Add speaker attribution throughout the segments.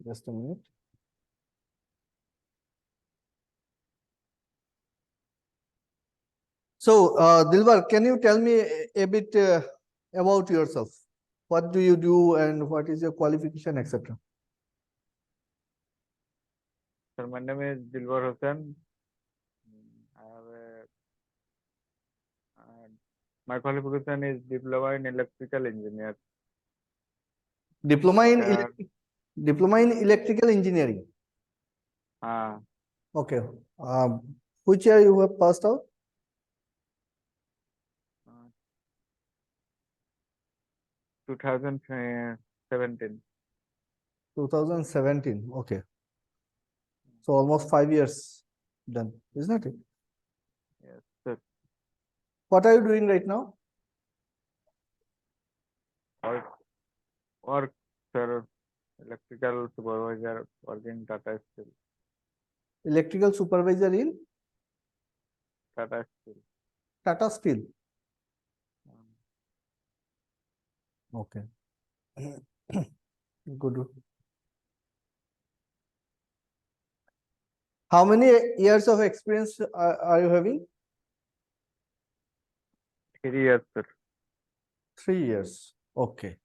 Speaker 1: Just a minute. So, Dilbar, can you tell me a bit about yourself? What do you do and what is your qualification, etc.?
Speaker 2: Sir, my name is Dilbar Hussain. I have my qualification is diploma in electrical engineer.
Speaker 1: Diploma in
Speaker 2: Yeah.
Speaker 1: Diploma in electrical engineering. Okay. Which year you have passed out?
Speaker 2: 2017.
Speaker 1: 2017. Okay. So almost 5 years done, isn't it?
Speaker 2: Yes, sir.
Speaker 1: What are you doing right now?
Speaker 2: Work, sir. Electrical supervisor working Tata Steel.
Speaker 1: Electrical supervisor in
Speaker 2: Tata Steel.
Speaker 1: Tata Steel. Okay. Good. How many years of experience are you having?
Speaker 2: 3 years, sir.
Speaker 1: 3 years. Okay.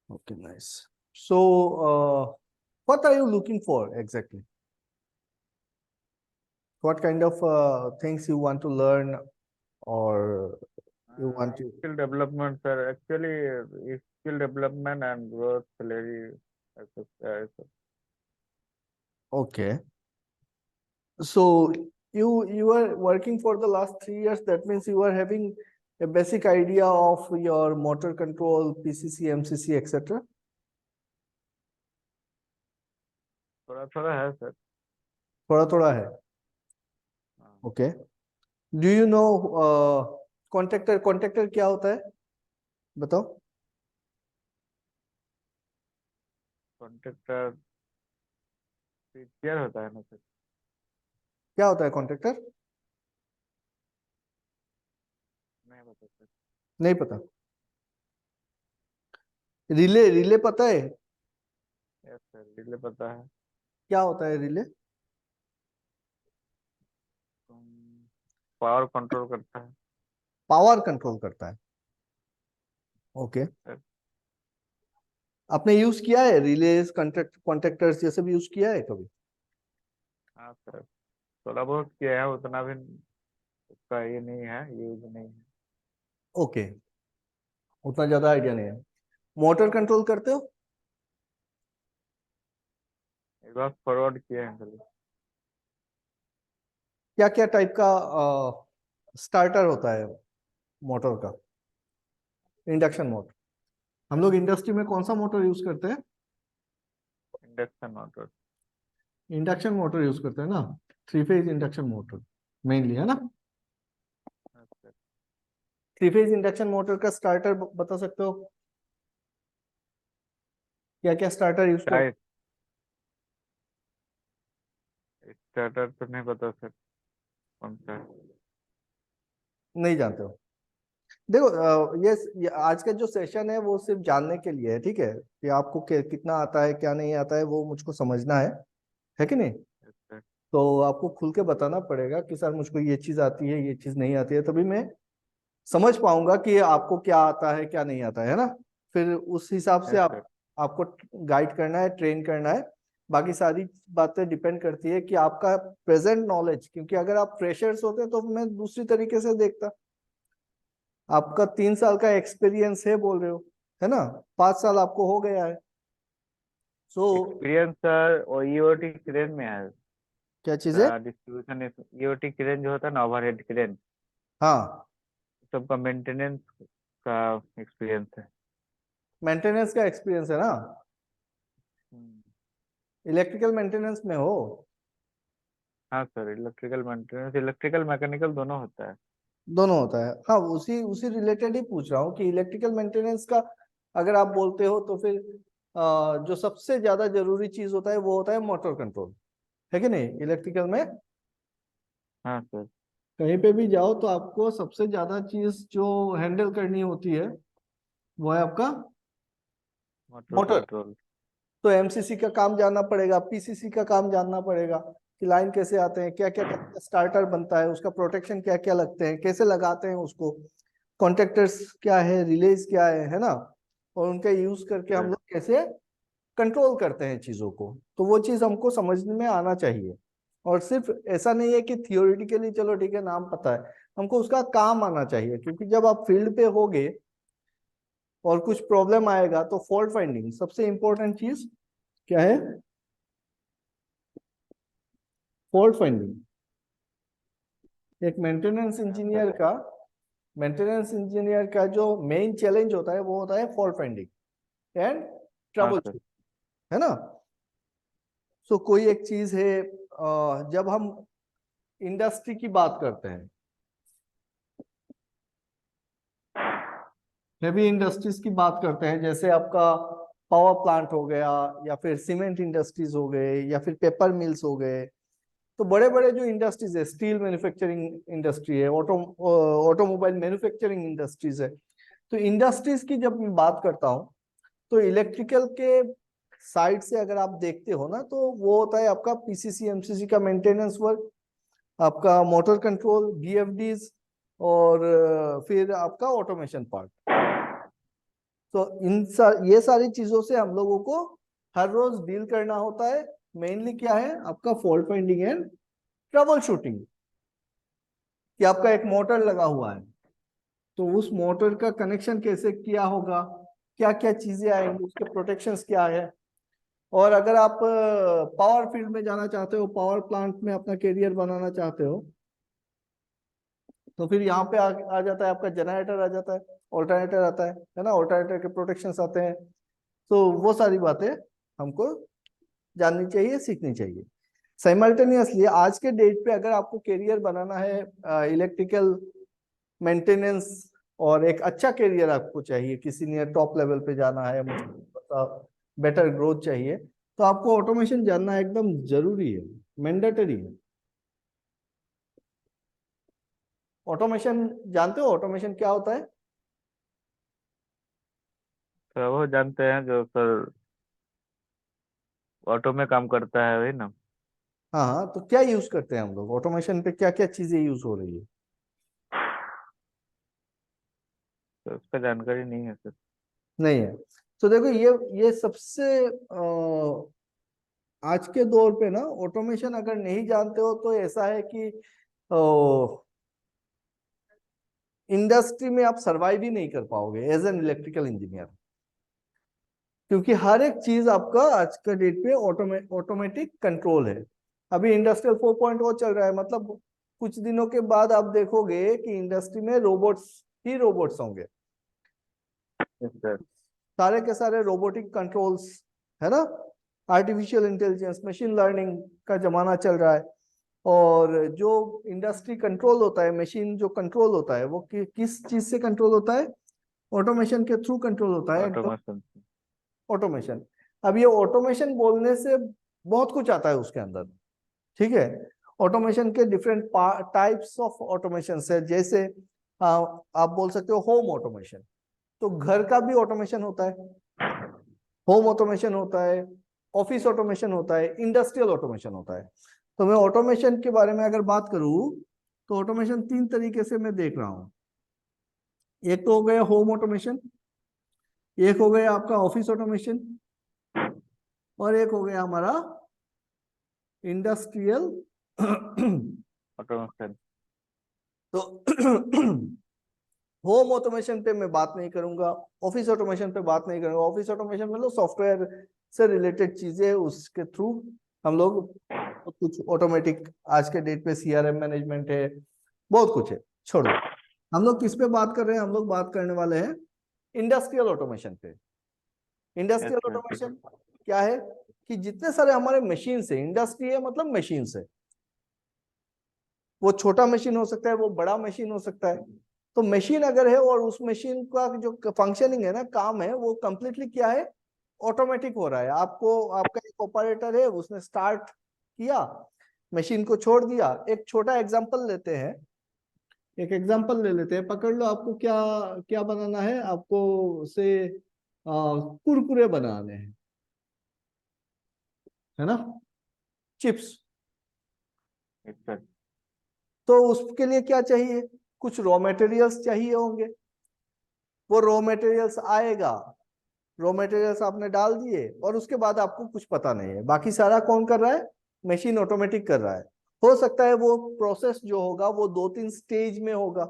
Speaker 1: Okay, nice. So, what are you looking for exactly? What kind of things you want to learn, or you want to?
Speaker 2: Skill development, sir. Actually, skill development and growth, salary.
Speaker 1: Okay. So you are working for the last 3 years. That means you are having a basic idea of your motor control, PCC, MCC, etc.
Speaker 2: थोड़ा है sir.
Speaker 1: थोड़ा है. Okay. Do you know contractor क्या होता है? बताओ.
Speaker 2: Contractor क्या होता है ना सर?
Speaker 1: क्या होता है कॉन्ट्रैक्टर?
Speaker 2: नहीं पता सर.
Speaker 1: नहीं पता. रिले पता है?
Speaker 2: यस सर, रिले पता है.
Speaker 1: क्या होता है रिले?
Speaker 2: पावर कंट्रोल करता है.
Speaker 1: पावर कंट्रोल करता है. ओके. आपने यूज किया है रिलेज, कॉन्ट्रैक्टर्स ये सब यूज किया है कभी?
Speaker 2: हाँ सर, थोड़ा बहुत किया है, उतना भी उसका ये नहीं है, यूज नहीं है.
Speaker 1: ओके. उतना ज्यादा आइडिया नहीं है. मोटर कंट्रोल करते हो?
Speaker 2: एक बार फॉरवर्ड किए हैं खाली.
Speaker 1: क्या क्या टाइप का स्टार्टर होता है मोटर का? Induction motor. हम लोग इंडस्ट्री में कौन सा मोटर यूज करते हैं?
Speaker 2: Induction motor.
Speaker 1: Induction motor use करते हैं ना. 3 फेज इंडक्शन मोटर मेनली है ना. 3 फेज इंडक्शन मोटर का स्टार्टर बता सकते हो? क्या क्या स्टार्टर यूज करते?
Speaker 2: स्टार्टर तो नहीं पता सर कौन सा है.
Speaker 1: नहीं जानते हो? देखो, ये आज का जो सेशन है वो सिर्फ जानने के लिए है, ठीक है? कि आपको कितना आता है क्या नहीं आता है वो मुझको समझना है कि नहीं? तो आपको खुल के बताना पड़ेगा कि सर मुझको ये चीज आती है, ये चीज नहीं आती है, तभी मैं समझ पाऊंगा कि आपको क्या आता है क्या नहीं आता है ना. फिर उस हिसाब से आपको गाइड करना है, ट्रेन करना है. बाकी सारी बातें डिपेंड करती है कि आपका प्रेजेंट नॉलेज, क्योंकि अगर आप फ्रेशर्स होते तो मैं दूसरी तरीके से देखता. आपका 3 साल का एक्सपीरियंस है बोल रहे हो, है ना? 5 साल आपको हो गया है. सो
Speaker 2: एक्सपीरियंस सर और ईओटी क्रेन में है.
Speaker 1: क्या चीज है?
Speaker 2: डिस्ट्रीब्यूशन ईओटी क्रेन जो होता है ना, ओवरहेड क्रेन,
Speaker 1: हाँ,
Speaker 2: सबका मेंटेनेंस का एक्सपीरियंस है.
Speaker 1: मेंटेनेंस का एक्सपीरियंस है ना. इलेक्ट्रिकल मेंटेनेंस में हो?
Speaker 2: हाँ sir, electrical maintenance, electrical mechanical दोनों होता है.
Speaker 1: दोनों होता है. हाँ, उसी रिलेटेड ही पूछ रहा हूँ कि इलेक्ट्रिकल मेंटेनेंस का अगर आप बोलते हो तो फिर जो सबसे ज्यादा जरूरी चीज होता है वो होता है मोटर कंट्रोल, है कि नहीं इलेक्ट्रिकल में?
Speaker 2: हाँ सर.
Speaker 1: कहीं पे भी जाओ तो आपको सबसे ज्यादा चीज जो हैंडल करनी होती है वो है आपका
Speaker 2: मोटर
Speaker 1: मोटर.
Speaker 2: कंट्रोल.
Speaker 1: तो एमसीसी का काम जानना पड़ेगा, पीसीसी का काम जानना पड़ेगा कि लाइन कैसे आते हैं, क्या क्या स्टार्टर बनता है, उसका प्रोटेक्शन क्या क्या लगते हैं, कैसे लगाते हैं उसको, कॉन्टेक्टर्स क्या है, रिलेज क्या है ना, और उनका यूज करके हम लोग कैसे कंट्रोल करते हैं चीजों को। तो वो चीज हमको समझने में आना चाहिए। और सिर्फ ऐसा नहीं है कि थियोरिटिकली चलो ठीक है नाम पता है, हमको उसका काम आना चाहिए, क्योंकि जब आप फील्ड पे होगे और कुछ प्रॉब्लम आएगा तो फॉल्ट फाइंडिंग सबसे इंपॉर्टेंट चीज क्या है, फॉल्ट फाइंडिंग। एक मेंटेनेंस इंजीनियर का जो मेन चैलेंज होता है वो होता है फॉल्ट फाइंडिंग एंड
Speaker 2: हाँ
Speaker 1: ट्रबल
Speaker 2: सर।
Speaker 1: शूट, है ना। सो कोई एक चीज है, जब हम इंडस्ट्री की बात करते हैं, हेवी इंडस्ट्रीज की बात करते हैं, जैसे आपका पावर प्लांट हो गया, या फिर सीमेंट इंडस्ट्रीज हो गए, या फिर पेपर मिल्स हो गए, तो बड़े बड़े जो इंडस्ट्रीज है, स्टील मैन्युफैक्चरिंग इंडस्ट्री है, ऑटोमोबाइल मैन्युफैक्चरिंग इंडस्ट्रीज है। तो इंडस्ट्रीज की जब मैं बात करता हूँ, तो इलेक्ट्रिकल के साइड से अगर आप देखते हो ना, तो वो होता है आपका पीसीसी एमसीसी का मेंटेनेंस वर्क, आपका मोटर कंट्रोल बीएफडीज, और फिर आपका ऑटोमेशन पार्ट। तो ये सारी चीजों से हम लोगों को हर रोज डील करना होता है। मेनली क्या है आपका fault finding and trouble shooting, कि आपका एक मोटर लगा हुआ है, तो उस मोटर का कनेक्शन कैसे किया होगा, क्या क्या चीजें आएंगी, उसके प्रोटेक्शंस क्या है। और अगर आप पावर फील्ड में जाना चाहते हो, पावर प्लांट में अपना करियर बनाना चाहते हो, तो फिर यहाँ पे आ जाता है आपका जनरेटर आ जाता है, ऑल्टरनेटर आता है ना, ऑल्टरनेटर के प्रोटेक्शंस आते हैं। तो वो सारी बातें हमको जाननी चाहिए, सीखनी चाहिए। साइमल्टेनियसली आज के डेट पे अगर आपको करियर बनाना है इलेक्ट्रिकल मेंटेनेंस, और एक अच्छा करियर आपको चाहिए, किसी ने टॉप लेवल पे जाना है, बेटर ग्रोथ चाहिए, तो आपको ऑटोमेशन जानना एकदम जरूरी है, मैंडेटरी है। ऑटोमेशन जानते हो, ऑटोमेशन क्या होता है?
Speaker 2: तो वो जानते हैं जो सर ऑटो में काम करता है, वही ना।
Speaker 1: हाँ हाँ, तो क्या यूज करते हैं हम लोग ऑटोमेशन पे, क्या क्या चीजें यूज हो रही है?
Speaker 2: तो उसका जानकारी नहीं है सर।
Speaker 1: नहीं है। तो देखो ये सबसे आज के दौर पे ना, ऑटोमेशन अगर नहीं जानते हो तो ऐसा है कि इंडस्ट्री में आप सरवाइव ही नहीं कर पाओगे एज एन इलेक्ट्रिकल इंजीनियर, क्योंकि हर एक चीज आपका आज के डेट पे ऑटोमेटिक कंट्रोल है। अभी इंडस्ट्रियल 4.0 चल रहा है, मतलब कुछ दिनों के बाद आप देखोगे कि इंडस्ट्री में रोबोट्स ही रोबोट्स होंगे,
Speaker 2: यस सर।
Speaker 1: सारे के सारे रोबोटिक कंट्रोल्स, है ना। आर्टिफिशियल इंटेलिजेंस मशीन लर्निंग का जमाना चल रहा है। और जो इंडस्ट्री कंट्रोल होता है, मशीन जो कंट्रोल होता है, वो किस चीज से कंट्रोल होता है? ऑटोमेशन के थ्रू कंट्रोल होता है।
Speaker 2: ऑटोमेशन।
Speaker 1: ऑटोमेशन, अब ये ऑटोमेशन बोलने से बहुत कुछ आता है उसके अंदर, ठीक है। ऑटोमेशन के डिफरेंट टाइप्स ऑफ ऑटोमेशन है, जैसे आप बोल सकते हो होम ऑटोमेशन, तो घर का भी ऑटोमेशन होता है, होम ऑटोमेशन होता है, ऑफिस ऑटोमेशन होता है, इंडस्ट्रियल ऑटोमेशन होता है। तो मैं ऑटोमेशन के बारे में अगर बात करूं, तो ऑटोमेशन तीन तरीके से मैं देख रहा हूं। एक तो हो गया होम ऑटोमेशन, एक हो गया आपका ऑफिस ऑटोमेशन, और एक हो गया हमारा इंडस्ट्रियल
Speaker 2: ऑटोमेशन।
Speaker 1: तो होम ऑटोमेशन पे मैं बात नहीं करूंगा, ऑफिस ऑटोमेशन पे बात नहीं करूंगा। ऑफिस ऑटोमेशन में लो सॉफ्टवेयर से रिलेटेड चीजें, उसके थ्रू हम लोग कुछ ऑटोमेटिक, आज के डेट पे सीआरएम मैनेजमेंट है, बहुत कुछ है, छोड़ो। हम लोग किस पे बात कर रहे हैं? हम लोग बात करने वाले हैं इंडस्ट्रियल ऑटोमेशन पे।
Speaker 2: Yes
Speaker 1: industrial
Speaker 2: sir.
Speaker 1: ऑटोमेशन क्या है कि जितने सारे हमारे मशीन है, इंडस्ट्री है मतलब मशीन है, वो छोटा मशीन हो सकता है, वो बड़ा मशीन हो सकता है। तो मशीन अगर है और उस मशीन का जो फंक्शनिंग है ना, काम है, वो कंप्लीटली क्या है, ऑटोमेटिक हो रहा है। आपको आपका एक ऑपरेटर है, उसने स्टार्ट किया, मशीन को छोड़ दिया। एक छोटा एग्जांपल लेते हैं, एक एग्जांपल ले लेते हैं, पकड़ लो आपको क्या क्या बनाना है, आपको से कुरकुरे बनाने हैं, है ना, चिप्स।
Speaker 2: Yes sir.
Speaker 1: तो उसके लिए क्या चाहिए, कुछ रॉ मटेरियल्स चाहिए होंगे, वो रॉ मटेरियल्स आएगा, रॉ मटेरियल्स आपने डाल दिए और उसके बाद आपको कुछ पता नहीं है, बाकी सारा कौन कर रहा है, मशीन ऑटोमेटिक कर रहा है। हो सकता है वो प्रोसेस जो होगा वो 2-3 स्टेज में होगा,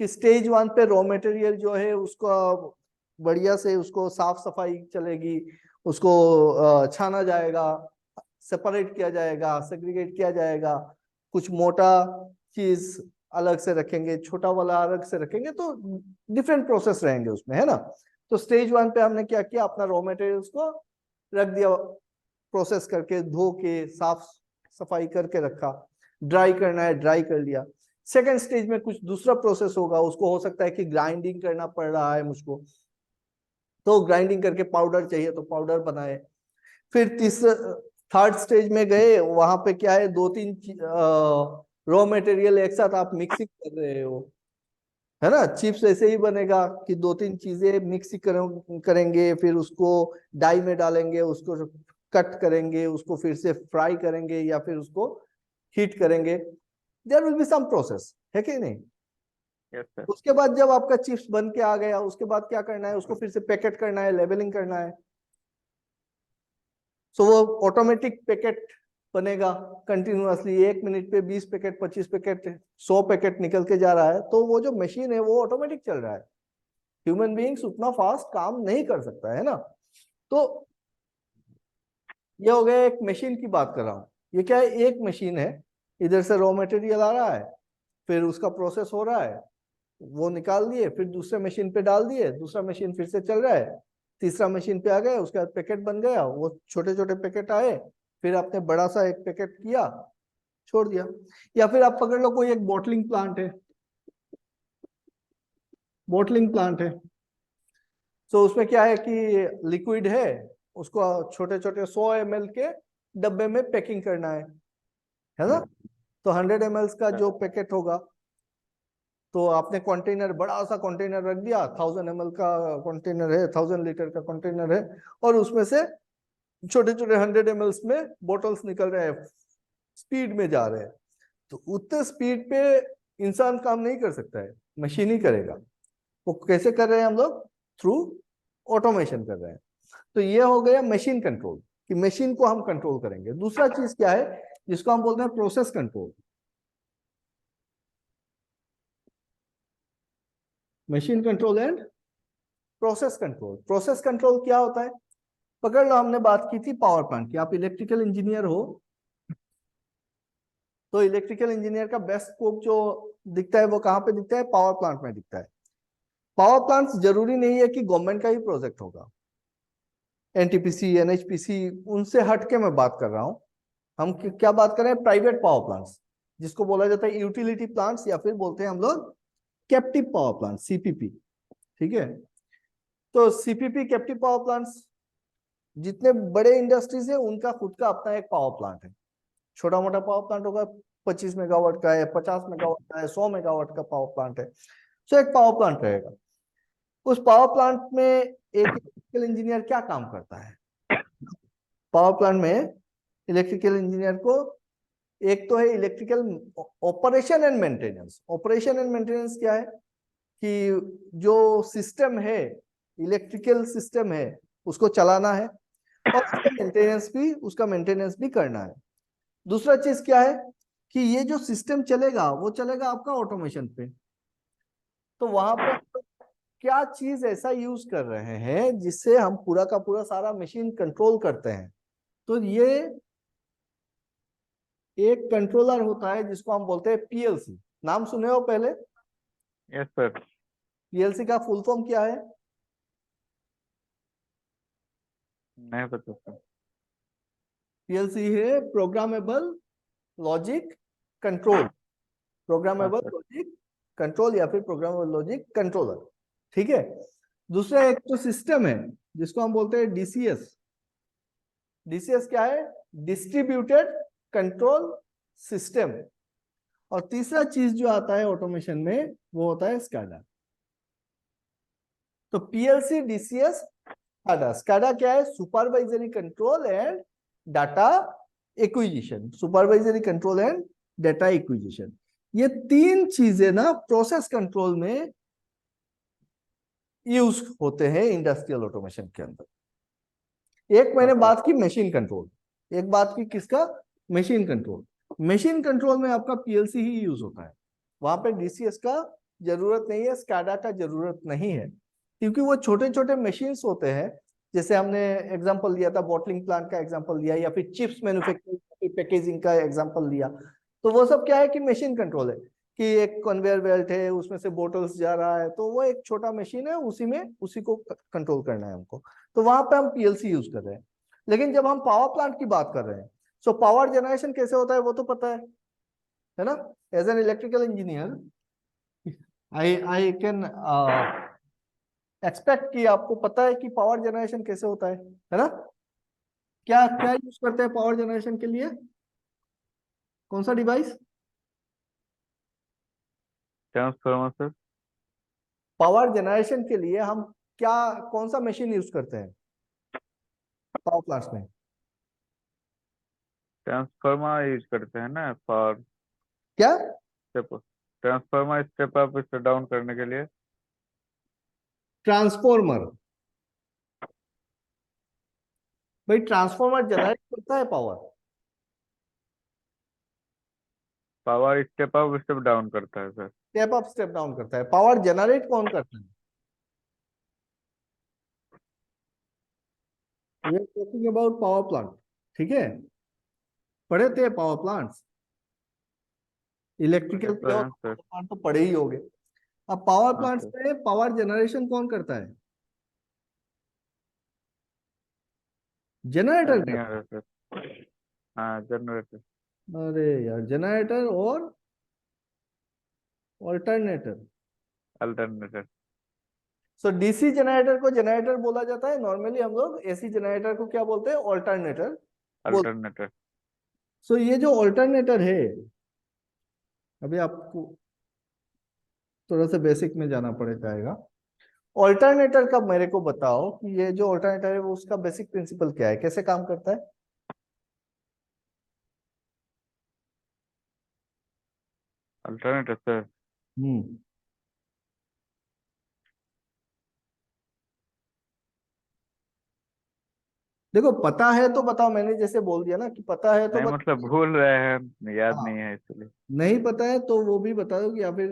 Speaker 1: कि स्टेज 1 पे रॉ मटेरियल जो है उसको बढ़िया से उसको साफ सफाई चलेगी, उसको छाना जाएगा, सेपरेट किया जाएगा, सेग्रीगेट किया जाएगा, कुछ मोटा चीज अलग से रखेंगे, छोटा वाला अलग से रखेंगे, तो डिफरेंट प्रोसेस रहेंगे उसमें, है ना। तो स्टेज 1 पे हमने क्या किया, अपना रॉ मटेरियल्स को रख दिया, प्रोसेस करके धो के साफ सफाई करके रखा, ड्राई करना है ड्राई कर लिया। सेकेंड स्टेज में कुछ दूसरा प्रोसेस होगा, उसको हो सकता है कि ग्राइंडिंग करना पड़ रहा है मुझको, तो ग्राइंडिंग करके पाउडर चाहिए तो पाउडर बनाए। फिर तीसरा थर्ड स्टेज में गए, वहां पे क्या है, 2-3 रॉ मटेरियल एक साथ आप मिक्सिंग कर रहे हो, है ना। चिप्स ऐसे ही बनेगा कि 2-3 चीजें मिक्स करेंगे, फिर उसको डाई में डालेंगे, उसको कट करेंगे, उसको फिर से फ्राई करेंगे या फिर उसको हीट करेंगे, there will be some process, है कि नहीं।
Speaker 2: Yes sir.
Speaker 1: उसके बाद जब आपका चिप्स बन के आ गया, उसके बाद क्या करना है, उसको फिर से पैकेट करना है, लेबलिंग करना है। सो वो ऑटोमेटिक पैकेट बनेगा कंटिन्यूअसली, 1 मिनट पे 20 पैकेट, 25 पैकेट, 100 पैकेट निकल के जा रहा है, तो वो जो मशीन है वो ऑटोमेटिक चल रहा है। ह्यूमन बीइंग्स उतना फास्ट काम नहीं कर सकता है ना। तो ये हो गया, एक मशीन की बात कर रहा हूँ। ये क्या है, एक मशीन है, इधर से रॉ मटेरियल आ रहा है, फिर उसका प्रोसेस हो रहा है, वो निकाल दिए, फिर दूसरे मशीन पे डाल दिए, दूसरा मशीन फिर से चल रहा है, तीसरा मशीन पे आ गए, उसके बाद पैकेट बन गया, वो छोटे छोटे पैकेट आए, फिर आपने बड़ा सा एक पैकेट किया, छोड़ दिया। या फिर आप पकड़ लो कोई एक बॉटलिंग प्लांट है, बॉटलिंग प्लांट है, तो उसमें क्या है कि लिक्विड है, उसको छोटे छोटे 100 ml के डब्बे में पैकिंग करना है ना। तो 100 ml का जो पैकेट होगा, तो आपने कंटेनर, बड़ा सा कंटेनर रख दिया, 1000 ml का कंटेनर है, 1000 लीटर का कंटेनर है, और उसमें से छोटे छोटे 100 ml में बोटल्स निकल रहे हैं, स्पीड में जा रहे हैं। तो उतने स्पीड पे इंसान काम नहीं कर सकता है, मशीन ही करेगा। वो कैसे कर रहे हैं हम लोग, थ्रू ऑटोमेशन कर रहे हैं। तो ये हो गया मशीन कंट्रोल, कि मशीन को हम कंट्रोल करेंगे। दूसरा चीज क्या है, जिसको हम बोलते हैं process control. Machine control and process control. Process control क्या होता है, पकड़ लो हमने बात की थी पावर प्लांट की, आप इलेक्ट्रिकल इंजीनियर हो, तो इलेक्ट्रिकल इंजीनियर का बेस्ट स्कोप जो दिखता है वो कहाँ पे दिखता है, पावर प्लांट में दिखता है। पावर प्लांट जरूरी नहीं है कि गवर्नमेंट का ही प्रोजेक्ट होगा, एनटीपीसी, एनएचपीसी, उनसे हट के मैं बात कर रहा हूँ। हम क्या बात कर रहे हैं, प्राइवेट पावर प्लांट्स, जिसको बोला जाता है यूटिलिटी प्लांट्स, या फिर बोलते हैं हम लोग कैप्टिव पावर प्लांट, सीपीपी। ठीक है, तो सीपीपी कैप्टिव पावर प्लांट्स, जितने बड़े इंडस्ट्रीज है उनका खुद का अपना एक पावर प्लांट है। छोटा मोटा पावर प्लांट होगा, 25 मेगावाट का है, 50 मेगावाट का है, 100 मेगावाट का पावर प्लांट है, सो एक पावर प्लांट रहेगा। उस पावर प्लांट में एक इलेक्ट्रिकल इंजीनियर क्या काम करता है, पावर प्लांट में इलेक्ट्रिकल इंजीनियर को, एक तो है electrical operation and maintenance. Operation and maintenance क्या है, कि जो सिस्टम है, इलेक्ट्रिकल सिस्टम है, उसको चलाना है, और उसका मेंटेनेंस भी करना है। दूसरा चीज क्या है, कि ये जो सिस्टम चलेगा वो चलेगा आपका ऑटोमेशन पे, तो वहां पे क्या चीज ऐसा यूज कर रहे हैं जिससे हम पूरा का पूरा सारा मशीन कंट्रोल करते हैं। तो ये एक कंट्रोलर होता है जिसको हम बोलते हैं पीएलसी। नाम सुने हो पहले,
Speaker 2: यस सर।
Speaker 1: पीएलसी का फुल फॉर्म क्या है,
Speaker 2: नहीं पता सर।
Speaker 1: पीएलसी है प्रोग्रामेबल लॉजिक कंट्रोल,
Speaker 2: हाँ
Speaker 1: प्रोग्रामेबल
Speaker 2: सर।
Speaker 1: लॉजिक कंट्रोल या फिर प्रोग्रामेबल लॉजिक कंट्रोलर। ठीक है, दूसरा एक तो सिस्टम है जिसको हम बोलते हैं डीसीएस। डीसीएस क्या है, डिस्ट्रीब्यूटेड कंट्रोल सिस्टम। और तीसरा चीज जो आता है ऑटोमेशन में वो होता है स्काडा। तो पीएलसी, डीसीएस, स्काडा। स्काडा क्या है, supervisory control and data acquisition, supervisory control and data acquisition. ये तीन चीजें ना प्रोसेस कंट्रोल में यूज होते हैं इंडस्ट्रियल ऑटोमेशन के अंदर। एक मैंने बात की मशीन कंट्रोल, एक बात की किसका, मशीन कंट्रोल। मशीन कंट्रोल में आपका पीएलसी ही यूज होता है, वहां पे डीसीएस का जरूरत नहीं है, स्काडा का जरूरत नहीं है, क्योंकि वो छोटे छोटे मशीन्स होते हैं। जैसे हमने एग्जांपल लिया था बॉटलिंग प्लांट का एग्जांपल लिया, या फिर चिप्स मैन्युफैक्चरिंग पैकेजिंग का एग्जांपल लिया, तो वो सब क्या है कि मशीन कंट्रोल है, कि एक कन्वेयर बेल्ट है, उसमें से बोटल्स जा रहा है, तो वो एक छोटा मशीन है, उसी को कंट्रोल करना है हमको, तो वहां पे हम पीएलसी यूज कर रहे हैं। लेकिन जब हम पावर प्लांट की बात कर रहे हैं, सो पावर जनरेशन कैसे होता है वो तो पता है ना। As an electrical engineer I can expect कि आपको पता है कि पावर जनरेशन कैसे होता है ना। क्या क्या यूज करते हैं पावर जनरेशन के लिए, कौन सा device.
Speaker 2: Transformer sir.
Speaker 1: Power generation के लिए हम क्या, कौन सा मशीन यूज करते हैं पावर प्लांट्स में।
Speaker 2: ट्रांसफार्मर यूज करते हैं ना फॉर
Speaker 1: क्या,
Speaker 2: step, transformer step up step down करने के लिए।
Speaker 1: ट्रांसफॉर्मर, भाई ट्रांसफॉर्मर जनरेट करता है power,
Speaker 2: power step up step down करता है sir.
Speaker 1: Step up step down करता है, पावर जनरेट कौन करता है। We are talking about power plant, ठीक है, पढ़े थे पावर प्लांट्स, इलेक्ट्रिकल
Speaker 2: तो
Speaker 1: और
Speaker 2: है
Speaker 1: पावर
Speaker 2: सर।
Speaker 1: प्लांट तो पढ़े ही होंगे। अब पावर
Speaker 2: हाँ
Speaker 1: प्लांट्स
Speaker 2: सर।
Speaker 1: में पावर जनरेशन कौन करता है, जनरेटर
Speaker 2: नहीं आ
Speaker 1: करता
Speaker 2: रहा सर। हाँ जनरेटर।
Speaker 1: है। अरे यार, जनरेटर और ऑल्टरनेटर।
Speaker 2: अल्टरनेटर।
Speaker 1: सो डीसी जनरेटर को जनरेटर बोला जाता है, नॉर्मली हम लोग एसी जनरेटर को क्या बोलते हैं, ऑल्टरनेटर बोल।
Speaker 2: अल्टरनेटर।
Speaker 1: सो ये जो ऑल्टरनेटर है, अभी आपको थोड़ा सा बेसिक में जाना पड़ जाएगा। ऑल्टरनेटर का मेरे को बताओ कि ये जो ऑल्टरनेटर है वो उसका बेसिक प्रिंसिपल क्या है, कैसे काम करता है।
Speaker 2: Alternator sir.
Speaker 1: हम्म, देखो पता है तो बताओ, मैंने जैसे बोल दिया ना कि पता है तो
Speaker 2: नहीं मतलब
Speaker 1: बताओ।
Speaker 2: भूल रहे हैं, याद
Speaker 1: हाँ,
Speaker 2: नहीं है इसलिए।
Speaker 1: नहीं पता है तो वो भी बता दो, कि या फिर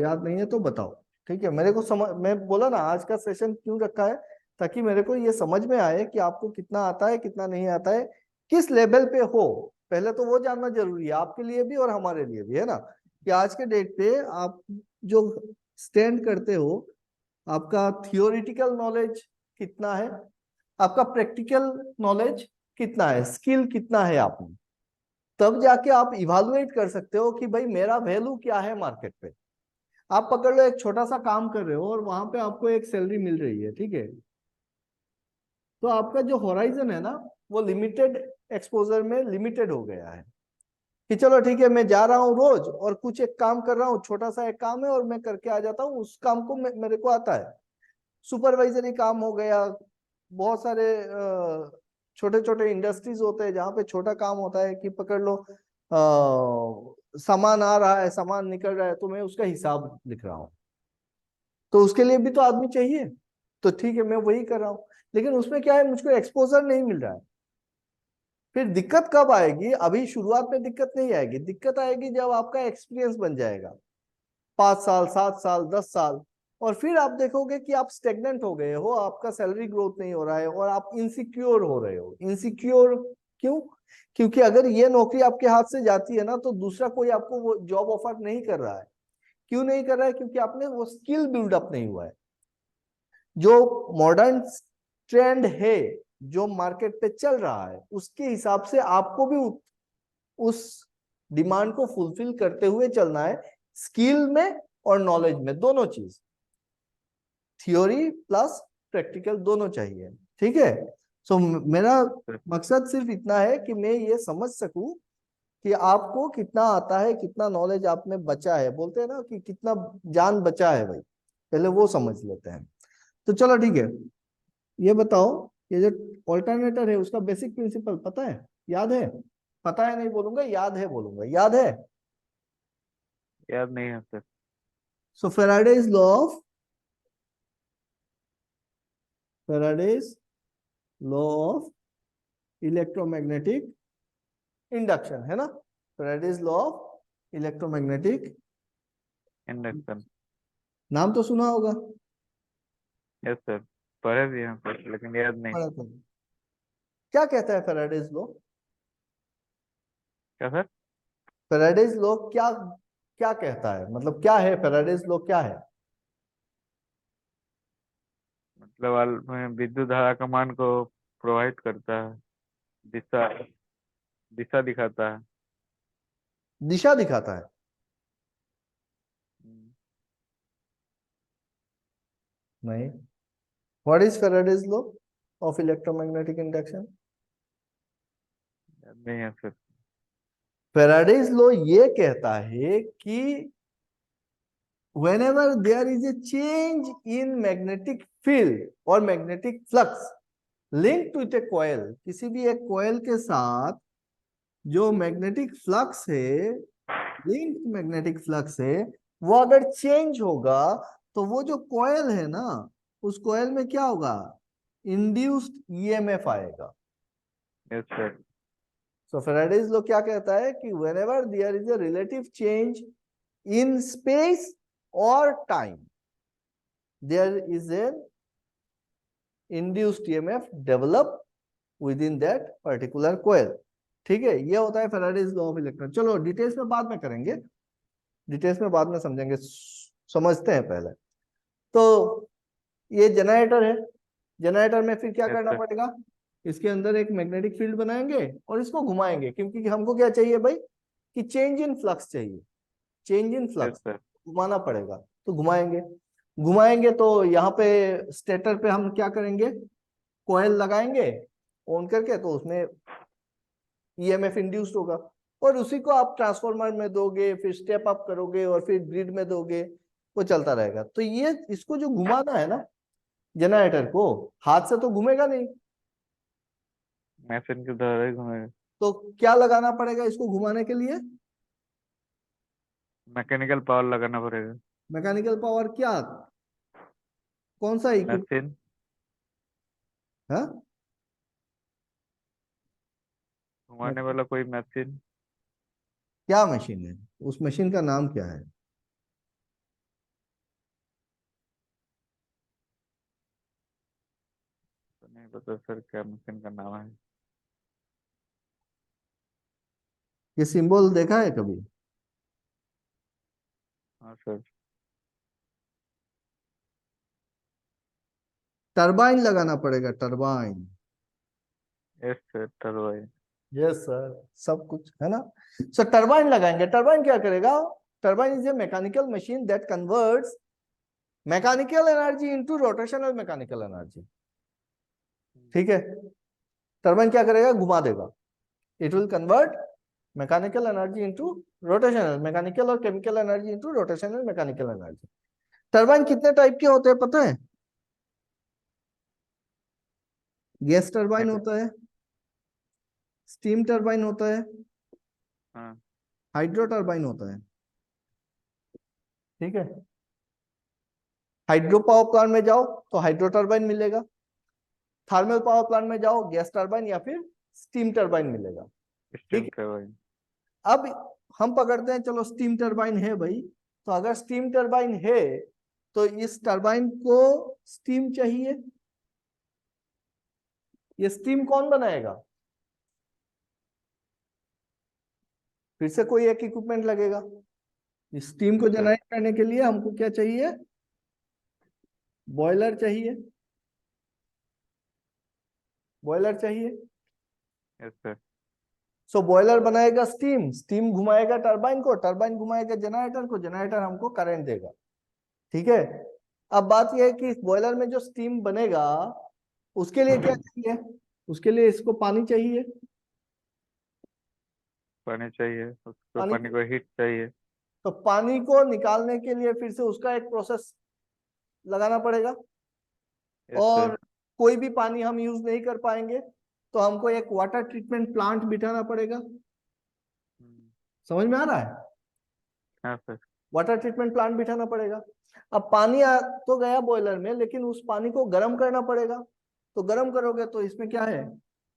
Speaker 1: याद नहीं है तो बताओ। ठीक है, मेरे को समझ, मैं बोला ना आज का सेशन क्यों रखा है, ताकि मेरे को ये समझ में आए कि आपको कितना आता है कितना नहीं आता है, किस लेवल पे हो। पहले तो वो जानना जरूरी है आपके लिए भी और हमारे लिए भी, है ना, कि आज के डेट पे आप जो स्टैंड करते हो, आपका थियोरिटिकल नॉलेज कितना है, आपका प्रैक्टिकल नॉलेज कितना है, स्किल कितना है आप में, तब जाके आप इवालुएट कर सकते हो कि भाई मेरा वैल्यू क्या है मार्केट पे। आप पकड़ लो एक छोटा सा काम कर रहे हो और वहां पे आपको एक सैलरी मिल रही है, ठीक है, तो आपका जो होराइजन है ना, वो लिमिटेड एक्सपोजर में लिमिटेड हो गया है, कि चलो ठीक है मैं जा रहा हूँ रोज और कुछ एक काम कर रहा हूँ, छोटा सा एक काम है और मैं करके आ जाता हूँ, उस काम को मेरे को आता है। सुपरवाइजरी काम हो गया, बहुत सारे छोटे छोटे इंडस्ट्रीज होते हैं जहाँ पे छोटा काम होता है, कि पकड़ लो सामान आ रहा है सामान निकल रहा है, तो मैं उसका हिसाब लिख रहा हूँ, तो उसके लिए भी तो आदमी चाहिए, तो ठीक है मैं वही कर रहा हूँ, लेकिन उसमें क्या है, मुझको एक्सपोजर नहीं मिल रहा है। फिर दिक्कत कब आएगी, अभी शुरुआत में दिक्कत नहीं आएगी, दिक्कत आएगी जब आपका एक्सपीरियंस बन जाएगा, 5 साल 7 साल 10 साल, और फिर आप देखोगे कि आप स्टेगनेंट हो गए हो, आपका सैलरी ग्रोथ नहीं हो रहा है और आप इनसिक्योर हो रहे हो। इनसिक्योर क्यों, क्योंकि अगर ये नौकरी आपके हाथ से जाती है ना, तो दूसरा कोई आपको वो जॉब ऑफर नहीं कर रहा है। क्यों नहीं कर रहा है, क्योंकि आपने वो स्किल बिल्डअप नहीं हुआ है। जो मॉडर्न ट्रेंड है, जो मार्केट पे चल रहा है, उसके हिसाब से आपको भी उस डिमांड को फुलफिल करते हुए चलना है, स्किल में और नॉलेज में, दोनों चीज, थियोरी प्लस प्रैक्टिकल दोनों चाहिए, ठीक है। सो मेरा मकसद सिर्फ इतना है कि मैं ये समझ सकूं कि आपको कितना आता है, कितना नॉलेज आप में बचा है, बोलते हैं ना कि कितना जान बचा है भाई, पहले वो समझ लेते हैं। तो चलो ठीक है, ये बताओ ये जो ऑल्टरनेटर है उसका बेसिक प्रिंसिपल पता है, याद है? पता है नहीं बोलूंगा, याद है बोलूंगा, याद है?
Speaker 2: याद नहीं है sir.
Speaker 1: So Faraday's law of, Faraday's law of electromagnetic induction, है ना? Faraday's law of electromagnetic,
Speaker 2: induction.
Speaker 1: नाम तो सुना होगा।
Speaker 2: यस सर, पढ़े भी हैं सर लेकिन याद नहीं।
Speaker 1: पढ़ा था। क्या कहता है फेराडेज लॉ?
Speaker 2: क्या सर?
Speaker 1: फेराडेज लॉ क्या क्या कहता है, मतलब क्या है फेराडेज लॉ, क्या है?
Speaker 2: मतलब में विद्युत धारा का मान को प्रोवाइड करता है, दिशा दिशा दिखाता है।
Speaker 1: दिशा दिखाता है।
Speaker 2: हम्म,
Speaker 1: नहीं। What is Faraday's law of electromagnetic induction?
Speaker 2: याद नहीं है सर।
Speaker 1: फेराडेज लॉ ये कहता है कि whenever there is a change in magnetic field or magnetic flux linked with a coil, किसी भी एक coil के साथ जो मैग्नेटिक फ्लक्स है, लिंक्ड मैग्नेटिक फ्लक्स है, वो अगर चेंज होगा तो वो जो कॉयल है ना, उस कॉयल में क्या होगा? इंड्यूस्ड ईएमएफ आएगा।
Speaker 2: Yes sir.
Speaker 1: So Faraday's law क्या कहता है कि whenever there is a relative change in space और time, there is an induced EMF develop within that particular coil. ठीक है, ये होता है फेराडेज लॉ ऑफ इलेक्ट्रॉन। चलो डिटेल्स में बाद में करेंगे, डिटेल्स में बाद में समझेंगे, समझते हैं पहले। तो ये जनरेटर है, जनरेटर में फिर क्या
Speaker 2: यस
Speaker 1: करना
Speaker 2: सर।
Speaker 1: पड़ेगा? इसके अंदर एक मैग्नेटिक फील्ड बनाएंगे और इसको घुमाएंगे, क्योंकि हमको क्या चाहिए भाई? कि चेंज इन फ्लक्स चाहिए, change in
Speaker 2: yes
Speaker 1: flux
Speaker 2: sir.
Speaker 1: घुमाना पड़ेगा। तो घुमाएंगे, घुमाएंगे तो यहाँ पे स्टेटर पे हम क्या करेंगे? कॉइल लगाएंगे ऑन करके, तो उसमें ईएमएफ इंड्यूस्ड होगा, और उसी को आप ट्रांसफार्मर में दोगे, फिर स्टेप अप करोगे और फिर ग्रिड में दोगे, वो चलता रहेगा। तो ये इसको जो घुमाना है ना जनरेटर को, हाथ से तो घूमेगा नहीं,
Speaker 2: मशीन के द्वारा ही घूमेगा।
Speaker 1: तो क्या लगाना पड़ेगा इसको घुमाने के लिए?
Speaker 2: मैकेनिकल पावर लगाना पड़ेगा।
Speaker 1: मैकेनिकल पावर क्या, कौन सा इक्विप
Speaker 2: मशीन।
Speaker 1: है?
Speaker 2: घुमाने वाला कोई मशीन।
Speaker 1: क्या मशीन है? उस मशीन का नाम क्या है?
Speaker 2: तो नहीं पता सर क्या मशीन का नाम है।
Speaker 1: ये सिंबल देखा है कभी?
Speaker 2: हाँ सर।
Speaker 1: टरबाइन लगाना पड़ेगा, turbine.
Speaker 2: Yes sir, turbine.
Speaker 1: Yes sir, सब कुछ है ना। सो टरबाइन लगाएंगे, टरबाइन क्या करेगा? Turbine is a mechanical machine that converts mechanical energy into rotational mechanical energy. ठीक है, टरबाइन क्या करेगा? घुमा देगा। It will convert mechanical energy into rotational mechanical, और chemical energy into rotational mechanical energy. Turbine कितने टाइप के होते हैं पता है? गैस टरबाइन होता है, स्टीम टरबाइन होता है,
Speaker 2: हाँ।
Speaker 1: हाइड्रो टरबाइन होता है। ठीक है, हाइड्रो पावर प्लांट में जाओ तो हाइड्रो टरबाइन मिलेगा, थर्मल पावर प्लांट में जाओ गैस टरबाइन या फिर स्टीम टरबाइन मिलेगा।
Speaker 2: स्टीम
Speaker 1: ठीक
Speaker 2: टरबाइन।
Speaker 1: है, अब हम पकड़ते हैं, चलो स्टीम टरबाइन है भाई, तो अगर स्टीम टरबाइन है तो इस टरबाइन को स्टीम चाहिए, ये स्टीम कौन बनाएगा? फिर से कोई एक इक्विपमेंट लगेगा। स्टीम को
Speaker 2: यस सर।
Speaker 1: जनरेट करने के लिए हमको क्या चाहिए? बॉयलर चाहिए, बॉयलर चाहिए।
Speaker 2: Yes sir.
Speaker 1: सो बॉयलर बनाएगा स्टीम, स्टीम घुमाएगा टरबाइन को, टरबाइन घुमाएगा जनरेटर को, जनरेटर हमको करंट देगा। ठीक है, अब बात यह है कि इस बॉयलर में जो स्टीम बनेगा उसके लिए क्या चाहिए? उसके लिए इसको पानी चाहिए,
Speaker 2: पानी चाहिए उसको,
Speaker 1: पानी।
Speaker 2: पानी को हीट चाहिए।
Speaker 1: तो पानी को निकालने के लिए फिर से उसका एक प्रोसेस लगाना पड़ेगा,
Speaker 2: यस
Speaker 1: और
Speaker 2: सर।
Speaker 1: कोई भी पानी हम यूज नहीं कर पाएंगे, तो हमको एक वाटर ट्रीटमेंट प्लांट बिठाना पड़ेगा। समझ में आ रहा है?
Speaker 2: हाँ सर।
Speaker 1: वाटर ट्रीटमेंट प्लांट बिठाना पड़ेगा। अब पानी आ तो गया बॉयलर में, लेकिन उस पानी को गर्म करना पड़ेगा। तो गर्म करोगे तो इसमें क्या है,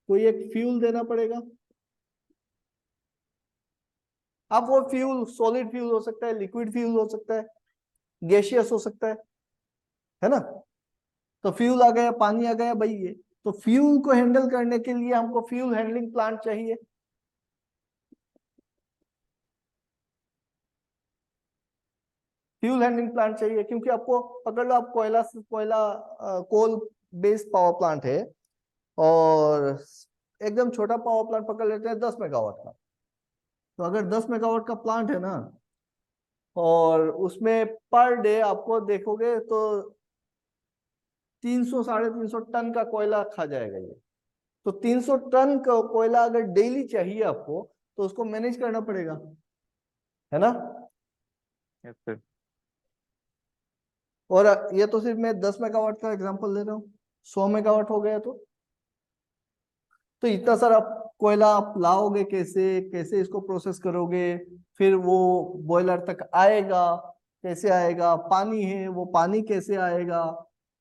Speaker 1: कोई एक फ्यूल देना पड़ेगा। अब वो फ्यूल सॉलिड फ्यूल हो सकता है, लिक्विड फ्यूल हो सकता है, गैसियस हो सकता है ना। तो फ्यूल आ गया, पानी आ गया भाई। ये तो फ्यूल को हैंडल करने के लिए हमको फ्यूल हैंडलिंग प्लांट चाहिए। फ्यूल हैंडलिंग प्लांट चाहिए, क्योंकि आपको पकड़ लो, आप कोयला कोल बेस्ड पावर प्लांट है, और एकदम छोटा पावर प्लांट पकड़ लेते हैं 10 मेगावाट का। तो अगर 10 मेगावाट का प्लांट है ना, और उसमें पर डे आपको देखोगे तो 300 350 टन का कोयला खा जाएगा ये। तो 300 टन का कोयला अगर डेली चाहिए आपको, तो उसको मैनेज करना पड़ेगा, है ना।
Speaker 2: Yes sir.
Speaker 1: और ये तो सिर्फ मैं 10 मेगावाट का एग्जांपल दे रहा हूँ, 100 मेगावाट हो गया तो इतना सारा कोयला आप लाओगे कैसे, कैसे इसको प्रोसेस करोगे, फिर वो बॉयलर तक आएगा, कैसे आएगा, पानी है वो पानी कैसे आएगा,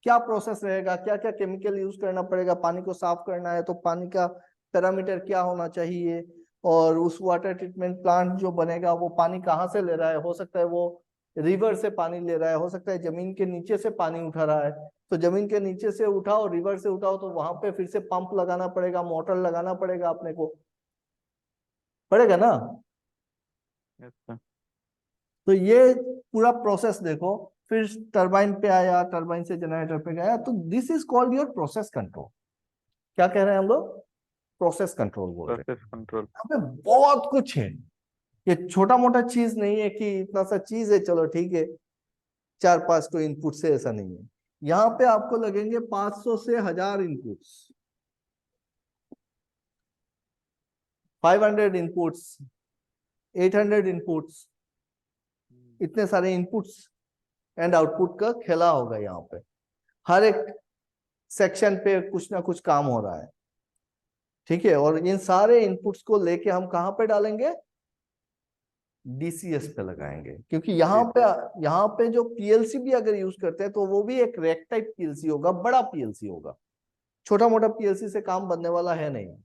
Speaker 1: क्या प्रोसेस रहेगा, क्या क्या केमिकल यूज करना पड़ेगा, पानी को साफ करना है तो पानी का पैरामीटर क्या होना चाहिए, और उस वाटर ट्रीटमेंट प्लांट जो बनेगा वो पानी कहाँ से ले रहा है, हो सकता है वो रिवर से पानी ले रहा है, हो सकता है जमीन के नीचे से पानी उठा रहा है। तो जमीन के नीचे से उठाओ, रिवर से उठाओ, तो वहां पे फिर से पंप लगाना पड़ेगा, मोटर लगाना पड़ेगा अपने को, पड़ेगा ना।
Speaker 2: Yes sir.
Speaker 1: तो ये पूरा प्रोसेस देखो, फिर टरबाइन पे आया, टरबाइन से जनरेटर पे गया, तो this is called your process control. क्या कह रहे हैं हम लोग? प्रोसेस कंट्रोल बोल रहे हैं।
Speaker 2: Process control.
Speaker 1: यहाँ पे बहुत कुछ है, ये छोटा मोटा चीज नहीं है कि इतना सा चीज है चलो ठीक है, 4-5 को इनपुट से, ऐसा नहीं है। यहाँ पे आपको लगेंगे 500 से 1000 इनपुट्स, 500 इनपुट्स, 800 इनपुट्स, इतने सारे इनपुट्स एंड आउटपुट का खेला होगा यहाँ पे। हर एक सेक्शन पे कुछ ना कुछ काम हो रहा है, ठीक है। और इन सारे इनपुट्स को लेके हम कहाँ पे डालेंगे? डीसीएस पे लगाएंगे, क्योंकि यहाँ पे जो पीएलसी भी अगर यूज करते हैं तो वो भी एक रैक टाइप पीएलसी होगा, बड़ा पीएलसी होगा, छोटा मोटा पीएलसी से काम बनने वाला है नहीं।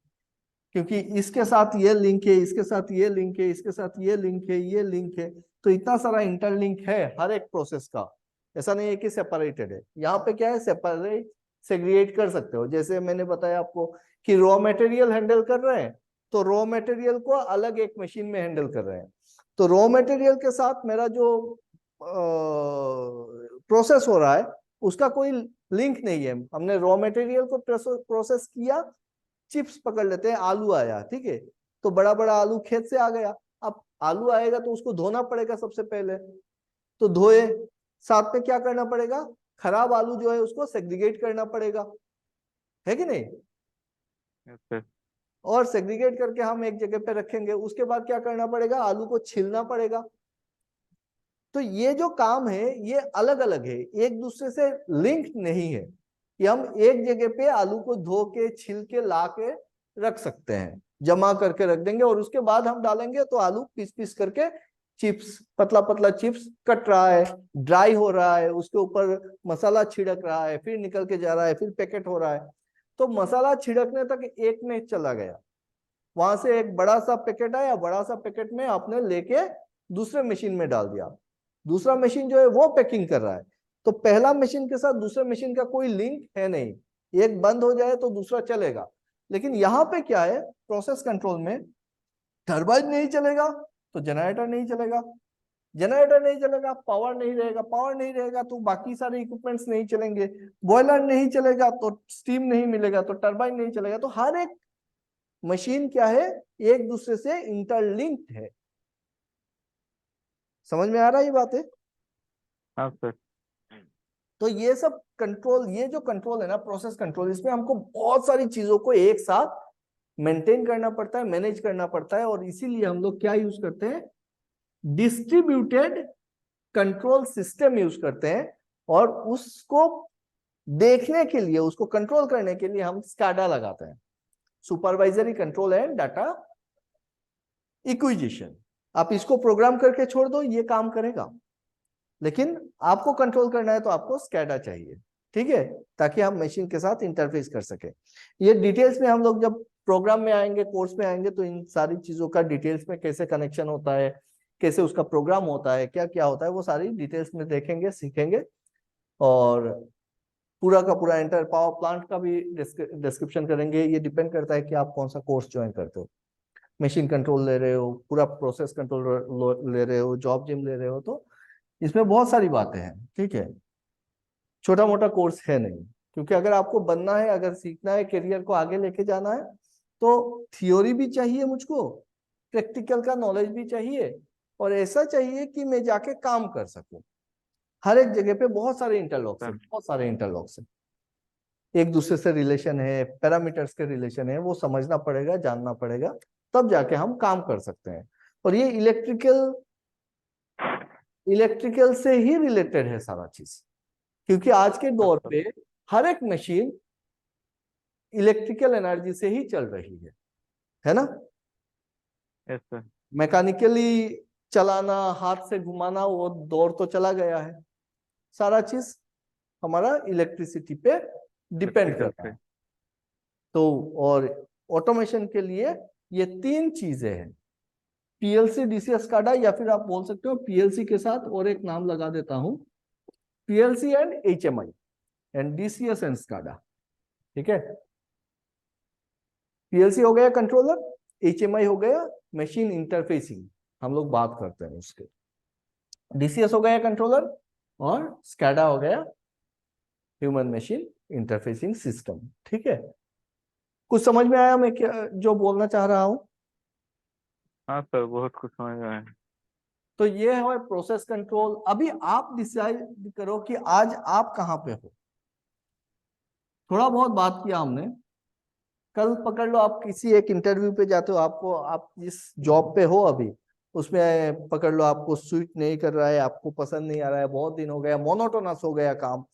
Speaker 1: क्योंकि इसके साथ ये लिंक है, इसके साथ ये लिंक है, इसके साथ ये लिंक है, ये लिंक है, तो इतना सारा इंटरलिंक है हर एक प्रोसेस का। ऐसा नहीं है कि सेपरेटेड है। यहाँ पे क्या है, सेपरेट सेग्रीगेट कर सकते हो। जैसे मैंने बताया आपको कि रॉ मटेरियल हैंडल कर रहे हैं, तो रॉ मटेरियल को अलग एक मशीन में हैंडल कर रहे हैं। तो रॉ मटेरियल के साथ मेरा जो प्रोसेस हो रहा है उसका कोई लिंक नहीं है। हमने रॉ मटेरियल को प्रोसेस किया, चिप्स पकड़ लेते हैं, आलू आया, ठीक है, तो बड़ा बड़ा आलू खेत से आ गया। अब आलू आएगा तो उसको धोना पड़ेगा सबसे पहले, तो धोए, साथ में क्या करना पड़ेगा, खराब आलू जो है उसको सेग्रीगेट करना पड़ेगा, है कि नहीं।
Speaker 2: Yes sir.
Speaker 1: और सेग्रीगेट करके हम एक जगह पे रखेंगे, उसके बाद क्या करना पड़ेगा, आलू को छीलना पड़ेगा। तो ये जो काम है ये अलग अलग है, एक दूसरे से लिंक नहीं है कि हम एक जगह पे आलू को धो के छिल के ला के रख सकते हैं, जमा करके रख देंगे, और उसके बाद हम डालेंगे तो आलू पीस पीस करके चिप्स, पतला पतला चिप्स कट रहा है, ड्राई हो रहा है, उसके ऊपर मसाला छिड़क रहा है, फिर निकल के जा रहा है, फिर पैकेट हो रहा है। तो मसाला छिड़कने तक एक में चला गया, वहां से एक बड़ा सा पैकेट आया, बड़ा सा पैकेट में आपने लेके दूसरे मशीन में डाल दिया, दूसरा मशीन जो है वो पैकिंग कर रहा है। तो पहला मशीन के साथ दूसरे मशीन का कोई लिंक है नहीं, एक बंद हो जाए तो दूसरा चलेगा। लेकिन यहाँ पे क्या है, प्रोसेस कंट्रोल में टरबाइन नहीं चलेगा तो जनरेटर नहीं चलेगा, जनरेटर नहीं चलेगा पावर नहीं रहेगा, पावर नहीं रहेगा तो बाकी सारे इक्विपमेंट्स नहीं चलेंगे, बॉयलर नहीं चलेगा तो स्टीम नहीं मिलेगा, तो टरबाइन नहीं चलेगा। तो हर एक मशीन क्या है, एक दूसरे से इंटरलिंक्ड है। समझ में आ रहा है ये बात है?
Speaker 2: हाँ सर।
Speaker 1: तो ये सब कंट्रोल, ये जो कंट्रोल है ना, प्रोसेस कंट्रोल, इसमें हमको बहुत सारी चीजों को एक साथ मेंटेन करना पड़ता है, मैनेज करना पड़ता है, और इसीलिए हम लोग क्या यूज करते हैं, डिस्ट्रीब्यूटेड कंट्रोल सिस्टम यूज करते हैं। और उसको देखने के लिए, उसको कंट्रोल करने के लिए हम स्काडा लगाते हैं, supervisory control and data acquisition. आप इसको प्रोग्राम करके छोड़ दो, ये काम करेगा, लेकिन आपको कंट्रोल करना है तो आपको स्कैडा चाहिए, ठीक है, ताकि हम मशीन के साथ इंटरफेस कर सके। ये डिटेल्स में हम लोग जब प्रोग्राम में आएंगे, कोर्स में आएंगे, तो इन सारी चीजों का डिटेल्स में कैसे कनेक्शन होता है, कैसे उसका प्रोग्राम होता है, क्या क्या होता है, वो सारी डिटेल्स में देखेंगे, सीखेंगे। और पूरा का पूरा एंटर पावर प्लांट का भी डिस्क्रिप्शन करेंगे। ये डिपेंड करता है कि आप कौन सा कोर्स ज्वाइन करते हो, मशीन कंट्रोल ले रहे हो, पूरा प्रोसेस कंट्रोल ले रहे हो, जॉब जिम ले रहे हो, तो इसमें बहुत सारी बातें हैं, ठीक है, छोटा मोटा कोर्स है नहीं। क्योंकि अगर आपको बनना है, अगर सीखना है, करियर को आगे लेके जाना है, तो थियोरी भी चाहिए मुझको, प्रैक्टिकल का नॉलेज भी चाहिए, और ऐसा चाहिए कि मैं जाके काम कर सकूं। हर एक जगह पे बहुत सारे इंटरलॉक्स है, बहुत सारे इंटरलॉक्स है, एक दूसरे से रिलेशन है, पैरामीटर्स के रिलेशन है, वो समझना पड़ेगा, जानना पड़ेगा, तब जाके हम काम कर सकते हैं। और ये इलेक्ट्रिकल से ही रिलेटेड है सारा चीज, क्योंकि आज के दौर पे हर एक मशीन इलेक्ट्रिकल एनर्जी से ही चल रही है ना।
Speaker 2: Yes sir.
Speaker 1: मैकेनिकली चलाना, हाथ से घुमाना, वो दौर तो चला गया है। सारा चीज हमारा इलेक्ट्रिसिटी पे डिपेंड करता है। तो और ऑटोमेशन के लिए ये तीन चीजें हैं, पीएलसी, डीसीएस, स्काडा, या फिर आप बोल सकते हो पीएलसी के साथ और एक नाम लगा देता हूं, PLC and HMI and DCS and SCADA, ठीक है। पीएलसी हो गया कंट्रोलर, एचएमआई हो गया मशीन इंटरफेसिंग, हम लोग बात करते हैं उसके, डीसीएस हो गया कंट्रोलर, और स्काडा हो गया ह्यूमन मशीन इंटरफेसिंग सिस्टम, ठीक है। कुछ समझ में आया मैं क्या जो बोलना चाह रहा हूं?
Speaker 2: हाँ सर, बहुत कुछ समझ में आया।
Speaker 1: तो ये है प्रोसेस कंट्रोल। अभी आप डिसाइड करो कि आज आप कहाँ पे हो। थोड़ा बहुत बात किया हमने, कल पकड़ लो आप किसी एक इंटरव्यू पे जाते हो, आपको, आप जिस जॉब पे हो अभी, उसमें पकड़ लो आपको सूट नहीं कर रहा है, आपको पसंद नहीं आ रहा है, बहुत दिन हो गया, मोनोटोनस हो गया काम,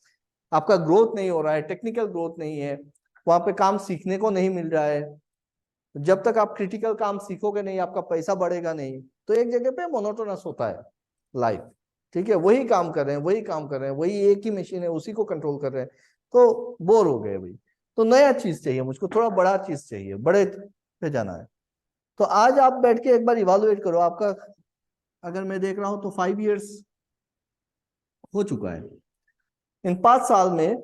Speaker 1: आपका ग्रोथ नहीं हो रहा है, टेक्निकल ग्रोथ नहीं है, वहां पे काम सीखने को नहीं मिल रहा है। जब तक आप क्रिटिकल काम सीखोगे नहीं, आपका पैसा बढ़ेगा नहीं, तो एक जगह पे मोनोटोनस होता है लाइफ, ठीक है। वही काम कर रहे हैं, वही काम कर रहे हैं, वही एक ही मशीन है, उसी को कंट्रोल कर रहे हैं, तो बोर हो गए भाई। तो नया चीज चाहिए मुझको, थोड़ा बड़ा चीज चाहिए, बड़े पे जाना है। तो आज आप बैठ के एक बार इवालुएट करो आपका, अगर मैं देख रहा हूं तो 5 इयर्स हो चुका है। इन 5 साल में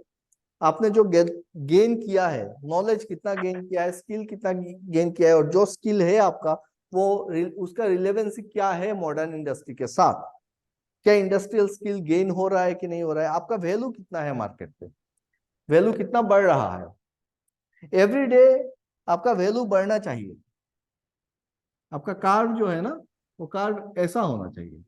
Speaker 1: आपने जो गेन किया है, नॉलेज कितना गेन किया है, स्किल कितना गेन किया है, और जो स्किल है आपका, वो उसका रिलेवेंसी क्या है मॉडर्न इंडस्ट्री के साथ, क्या इंडस्ट्रियल स्किल गेन हो रहा है कि नहीं हो रहा है, आपका वैल्यू कितना है मार्केट पे, वैल्यू कितना बढ़ रहा है। एवरी डे आपका वैल्यू बढ़ना चाहिए। आपका कार्ड जो है ना, वो कार्ड ऐसा होना चाहिए,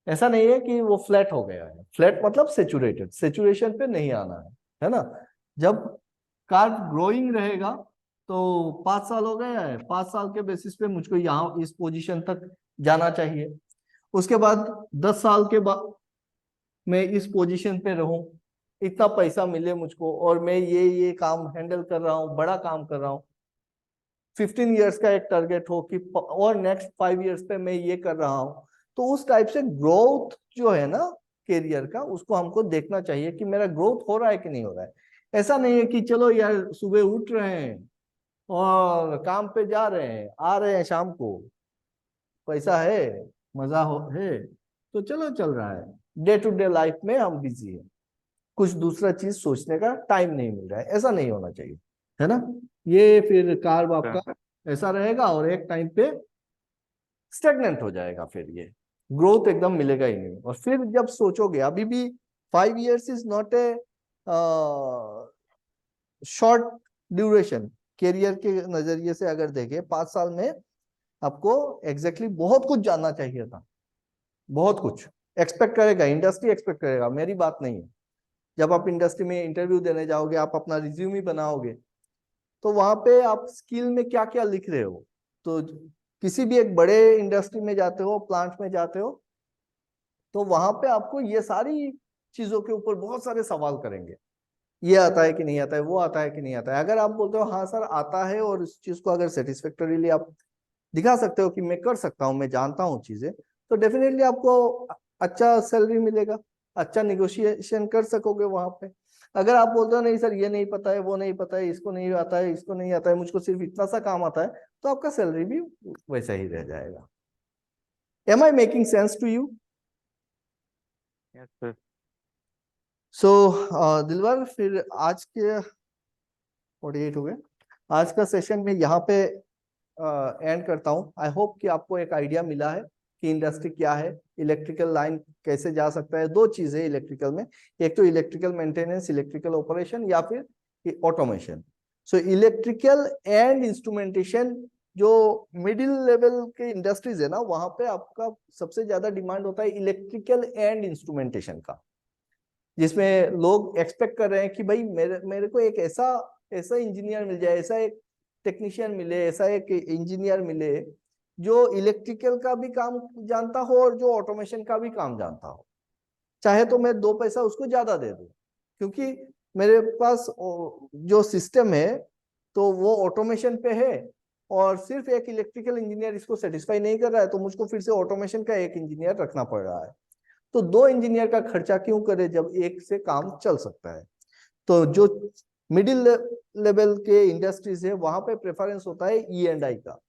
Speaker 1: ऐसा नहीं है कि वो फ्लैट हो गया है। फ्लैट मतलब सेचुरेटेड, सेचुरेशन पे नहीं आना है ना। जब कार्ड ग्रोइंग रहेगा, तो 5 साल हो गया है, 5 साल के बेसिस पे मुझको यहाँ इस पोजीशन तक जाना चाहिए। उसके बाद 10 साल के बाद मैं इस पोजीशन पे रहूं, इतना पैसा मिले मुझको, और मैं ये काम हैंडल कर रहा हूँ, बड़ा काम कर रहा हूँ। 15 इयर्स का एक टारगेट हो कि और नेक्स्ट 5 इयर्स पे मैं ये कर रहा हूँ। तो उस टाइप से ग्रोथ जो है ना करियर का, उसको हमको देखना चाहिए कि मेरा ग्रोथ हो रहा है कि नहीं हो रहा है। ऐसा नहीं है कि चलो यार सुबह उठ रहे हैं और काम पे जा रहे हैं, आ रहे हैं शाम को, पैसा है, मजा हो है, तो चलो चल रहा है, डे टू डे लाइफ में हम बिजी है, कुछ दूसरा चीज सोचने का टाइम नहीं मिल रहा है। ऐसा नहीं होना चाहिए, है ना। ये फिर कार्ब आपका ऐसा रहेगा, और एक टाइम पे स्टेगनेंट हो जाएगा, फिर ये ग्रोथ एकदम मिलेगा ही नहीं। और फिर जब सोचोगे, अभी भी 5 years is not a short duration, career के नजरिए से अगर देखें, 5 साल में आपको एग्जैक्टली बहुत कुछ जानना चाहिए था, बहुत कुछ एक्सपेक्ट करेगा इंडस्ट्री, एक्सपेक्ट करेगा, मेरी बात नहीं है। जब आप इंडस्ट्री में इंटरव्यू देने जाओगे, आप अपना रिज्यूम बनाओगे, तो वहां पे आप स्किल में क्या क्या लिख रहे हो, तो किसी भी एक बड़े इंडस्ट्री में जाते हो, प्लांट में जाते हो, तो वहां पे आपको ये सारी चीजों के ऊपर बहुत सारे सवाल करेंगे, ये आता है कि नहीं आता है, वो आता है कि नहीं आता है। अगर आप बोलते हो हाँ सर आता है, और इस चीज को अगर सेटिस्फैक्टरीली आप दिखा सकते हो कि मैं कर सकता हूँ, मैं जानता हूँ चीजें, तो डेफिनेटली आपको अच्छा सैलरी मिलेगा, अच्छा निगोशिएशन कर सकोगे वहां पे। अगर आप बोलते हो नहीं सर ये नहीं पता है, वो नहीं पता है, इसको नहीं आता है, इसको नहीं आता है, मुझको सिर्फ इतना सा काम आता है, तो आपका सैलरी भी वैसा ही रह जाएगा। Am I making sense to you?
Speaker 2: Yes sir.
Speaker 1: So दिलवर, फिर आज के 48 हो गए, आज का सेशन में यहाँ पे एंड करता हूँ। आई होप कि आपको एक आइडिया मिला है कि इंडस्ट्री क्या है, इलेक्ट्रिकल लाइन कैसे जा सकता है। दो चीजें इलेक्ट्रिकल में, एक तो इलेक्ट्रिकल मेंटेनेंस, इलेक्ट्रिकल ऑपरेशन, या फिर automation. So electrical and instrumentation, जो मिडिल लेवल के इंडस्ट्रीज है ना, वहां पे आपका सबसे ज्यादा डिमांड होता है इलेक्ट्रिकल एंड इंस्ट्रूमेंटेशन का, जिसमें लोग एक्सपेक्ट कर रहे हैं कि भाई मेरे मेरे को एक ऐसा ऐसा इंजीनियर मिल जाए, ऐसा एक टेक्नीशियन मिले, ऐसा एक इंजीनियर मिले जो इलेक्ट्रिकल का भी काम जानता हो और जो ऑटोमेशन का भी काम जानता हो। चाहे तो मैं 2 पैसा उसको ज्यादा दे दूं, क्योंकि मेरे पास जो सिस्टम है तो वो ऑटोमेशन पे है, और सिर्फ एक इलेक्ट्रिकल इंजीनियर इसको सेटिस्फाई नहीं कर रहा है, तो मुझको फिर से ऑटोमेशन का एक इंजीनियर रखना पड़ रहा है। तो 2 इंजीनियर का खर्चा क्यों करे जब एक से काम चल सकता है। तो जो मिडिल लेवल के इंडस्ट्रीज है वहां पे प्रेफरेंस होता है E&I का,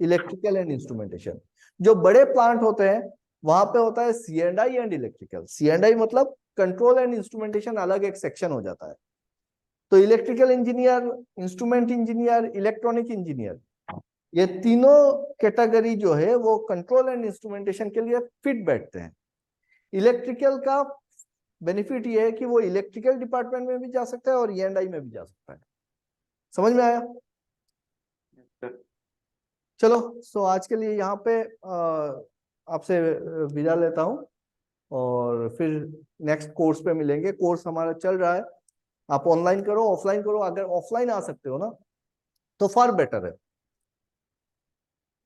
Speaker 1: इलेक्ट्रिकल एंड इंस्ट्रूमेंटेशन। जो बड़े प्लांट होते हैं वहां पे होता है C&I एंड इलेक्ट्रिकल। C&I मतलब कंट्रोल एंड इंस्ट्रूमेंटेशन अलग एक सेक्शन हो जाता है। तो electrical engineer, instrument engineer, electronic engineer, ये तीनों कैटेगरी जो है वो कंट्रोल एंड इंस्ट्रूमेंटेशन के लिए फिट बैठते हैं। इलेक्ट्रिकल का बेनिफिट ये है कि वो इलेक्ट्रिकल डिपार्टमेंट में भी जा सकता है और E&I में भी जा सकता है। समझ में आया? चलो, सो आज के लिए यहाँ पे आपसे विदा लेता हूँ, और फिर नेक्स्ट कोर्स पे मिलेंगे। कोर्स हमारा चल रहा है, आप ऑनलाइन करो ऑफलाइन करो, अगर ऑफलाइन आ सकते हो ना तो फार बेटर है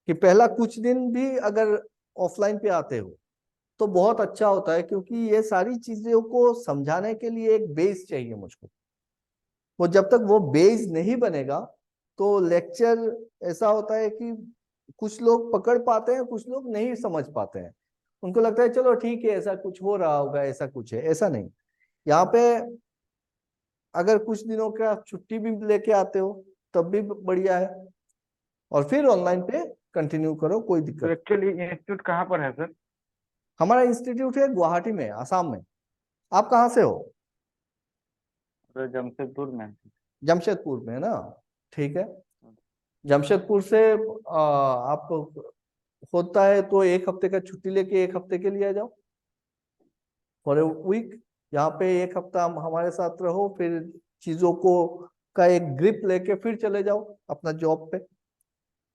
Speaker 1: कि पहला कुछ दिन भी अगर ऑफलाइन पे आते हो तो बहुत अच्छा होता है, क्योंकि ये सारी चीजों को समझाने के लिए एक बेस चाहिए मुझको। वो जब तक वो बेस नहीं बनेगा तो लेक्चर ऐसा होता है कि कुछ लोग पकड़ पाते हैं, कुछ लोग नहीं समझ पाते हैं। उनको लगता है चलो ठीक है, ऐसा कुछ हो रहा होगा, ऐसा कुछ है, ऐसा नहीं। यहाँ पे अगर कुछ दिनों का छुट्टी भी लेके आते हो तब भी बढ़िया है, और फिर ऑनलाइन पे कंटिन्यू करो, कोई
Speaker 2: तो
Speaker 1: दिक्कत।
Speaker 2: एक्चुअली इंस्टीट्यूट कहाँ पर है सर?
Speaker 1: हमारा इंस्टीट्यूट है गुवाहाटी में, आसाम में। आप कहाँ से हो?
Speaker 2: तो जमशेदपुर में।
Speaker 1: जमशेदपुर में है ना, ठीक है। जमशेदपुर से आप होता है तो एक हफ्ते का छुट्टी लेके एक हफ्ते के लिए आ जाओ, फॉर ए वीक। यहाँ पे एक हफ्ता हमारे साथ रहो, फिर चीजों को का एक ग्रिप लेके फिर चले जाओ अपना जॉब पे।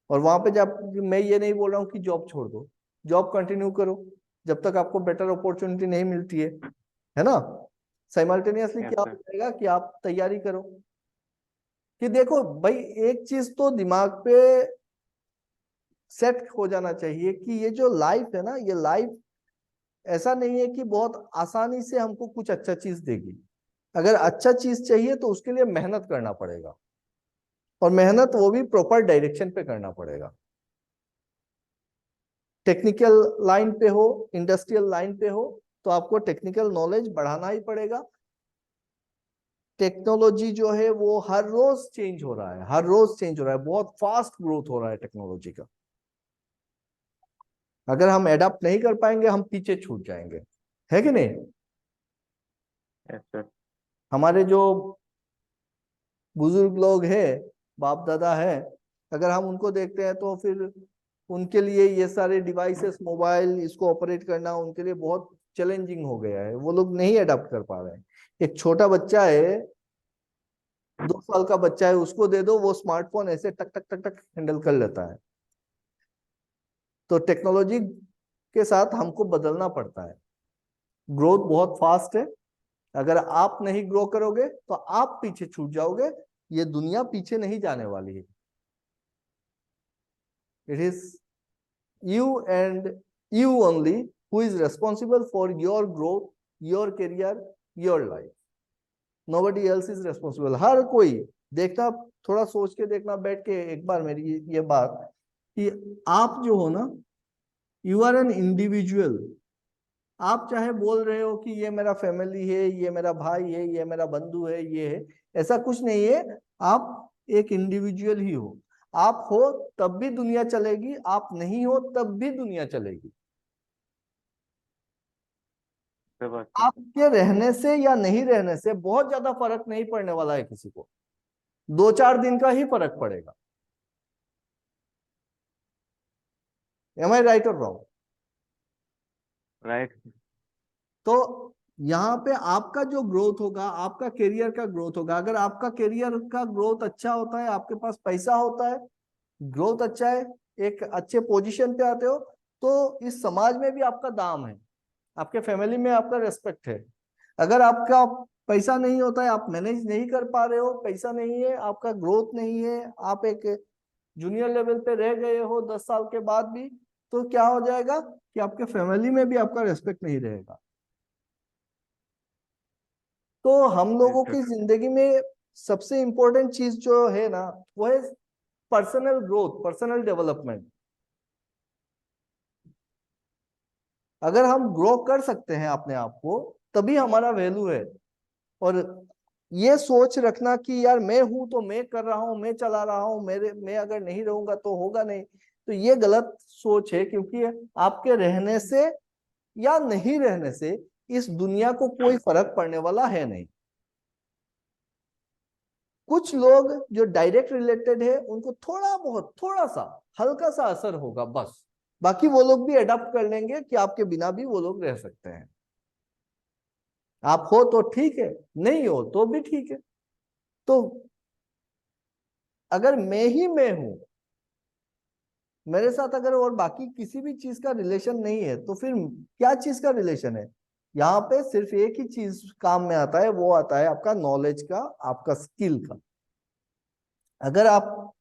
Speaker 1: और वहां पे जब, मैं ये नहीं बोल रहा हूँ कि जॉब छोड़ दो, जॉब कंटिन्यू करो जब तक आपको बेटर अपॉर्चुनिटी नहीं मिलती है ना। साइमल्टेनियसली
Speaker 2: यस
Speaker 1: क्या हो
Speaker 2: सर।
Speaker 1: जाएगा कि आप तैयारी करो कि देखो भाई, एक चीज तो दिमाग पे सेट हो जाना चाहिए कि ये जो लाइफ है ना, ये लाइफ ऐसा नहीं है कि बहुत आसानी से हमको कुछ अच्छा चीज देगी। अगर अच्छा चीज चाहिए तो उसके लिए मेहनत करना पड़ेगा, और मेहनत वो भी प्रॉपर डायरेक्शन पे करना पड़ेगा। टेक्निकल लाइन पे हो, इंडस्ट्रियल लाइन पे हो, तो आपको टेक्निकल नॉलेज बढ़ाना ही पड़ेगा। टेक्नोलॉजी जो है वो हर रोज चेंज हो रहा है, हर रोज चेंज हो रहा है, बहुत फास्ट ग्रोथ हो रहा है टेक्नोलॉजी का। अगर हम एडाप्ट नहीं कर पाएंगे हम पीछे छूट जाएंगे, है कि नहीं।
Speaker 2: Yes sir.
Speaker 1: हमारे जो बुजुर्ग लोग हैं, बाप दादा है, अगर हम उनको देखते हैं तो फिर उनके लिए ये सारे डिवाइसेस, मोबाइल, इसको ऑपरेट करना उनके लिए बहुत चैलेंजिंग हो गया है, वो लोग नहीं अडाप्ट कर पा रहे हैं। एक छोटा बच्चा है, 2 साल का बच्चा है, उसको दे दो वो स्मार्टफोन ऐसे टक टक टक टक हैंडल कर लेता है। तो टेक्नोलॉजी के साथ हमको बदलना पड़ता है। ग्रोथ बहुत फास्ट है, अगर आप नहीं ग्रो करोगे तो आप पीछे छूट जाओगे। ये दुनिया पीछे नहीं जाने वाली है। It is you and you only who is responsible for your growth your career, your life, nobody else is responsible. हर कोई देखना, थोड़ा सोच के देखना बैठ के एक बार मेरी ये बात कि आप जो हो ना, यू आर एन इंडिविजुअल। आप चाहे बोल रहे हो कि ये मेरा फैमिली है, ये मेरा भाई है, ये मेरा बंधु है, ये है, ऐसा कुछ नहीं है। आप एक इंडिविजुअल ही हो। आप हो तब भी दुनिया चलेगी, आप नहीं हो तब भी दुनिया चलेगी।
Speaker 2: सब बात है।
Speaker 1: आपके रहने से या नहीं रहने से बहुत ज्यादा फर्क नहीं पड़ने वाला है किसी को, 2-4 दिन का ही फर्क पड़ेगा। एम आई राइट और रॉन्ग?
Speaker 2: राइट।
Speaker 1: तो यहाँ पे आपका जो ग्रोथ होगा, आपका करियर का ग्रोथ होगा। अगर आपका करियर का ग्रोथ अच्छा होता है, आपके पास पैसा होता है, ग्रोथ अच्छा है, एक अच्छे पोजीशन पे आते हो, तो इस समाज में भी आपका दाम है, आपके फैमिली में आपका रेस्पेक्ट है। अगर आपका पैसा नहीं होता है, आप मैनेज नहीं कर पा रहे हो, पैसा नहीं है, आपका ग्रोथ नहीं है, आप एक जूनियर लेवल पे रह गए हो 10 साल के बाद भी, तो क्या हो जाएगा कि आपके फैमिली में भी आपका रेस्पेक्ट नहीं रहेगा। तो हम
Speaker 2: जी
Speaker 1: लोगों
Speaker 2: सर।
Speaker 1: की जिंदगी में सबसे इंपॉर्टेंट चीज जो है ना, वो है पर्सनल ग्रोथ, पर्सनल डेवलपमेंट। अगर हम ग्रो कर सकते हैं अपने आप को, तभी हमारा वैल्यू है। और ये सोच रखना कि यार मैं हूं तो मैं कर रहा हूं, मैं चला रहा हूं, मैं अगर नहीं रहूंगा तो होगा नहीं, तो ये गलत सोच है। क्योंकि आपके रहने से या नहीं रहने से इस दुनिया को कोई फर्क पड़ने वाला है नहीं। कुछ लोग जो डायरेक्ट रिलेटेड है उनको थोड़ा बहुत, थोड़ा सा, हल्का सा असर होगा बस। बाकी वो लोग भी अडॉप्ट कर लेंगे कि आपके बिना भी वो लोग रह सकते हैं। आप हो तो ठीक है, नहीं हो तो भी ठीक है। तो अगर मैं ही मैं हूं, मेरे साथ अगर और बाकी किसी भी चीज का रिलेशन नहीं है, तो फिर क्या चीज का रिलेशन है? यहाँ पे सिर्फ एक ही चीज काम में आता है, वो आता है आपका नॉलेज का, आपका स्किल का। अगर आप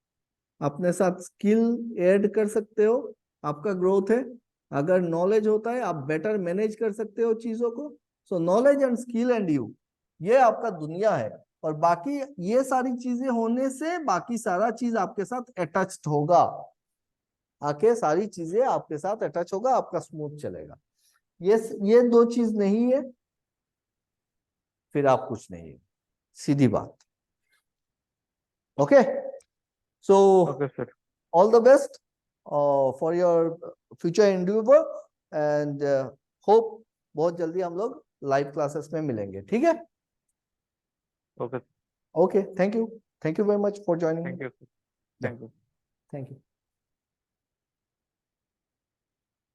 Speaker 1: अपने साथ स्किल ऐड कर सकते हो, आपका ग्रोथ है। अगर नॉलेज होता है, आप बेटर मैनेज कर सकते हो चीजों को। सो knowledge and skill and you, ये आपका दुनिया है। और बाकी ये सारी चीजें होने से बाकी सारा चीज आपके साथ अटैच्ड होगा, आके सारी चीजें आपके साथ अटैच होगा, आपका स्मूथ चलेगा। ये दो चीज नहीं है, फिर आप कुछ नहीं है, सीधी बात। Okay, so
Speaker 2: okay sir.
Speaker 1: all the best for your future endeavor and hope बहुत जल्दी हम लोग लाइव क्लासेस में मिलेंगे, ठीक है?
Speaker 2: Okay.
Speaker 1: Okay, thank you very much for joining.
Speaker 2: Thank you sir. Thank you.
Speaker 1: Thank you.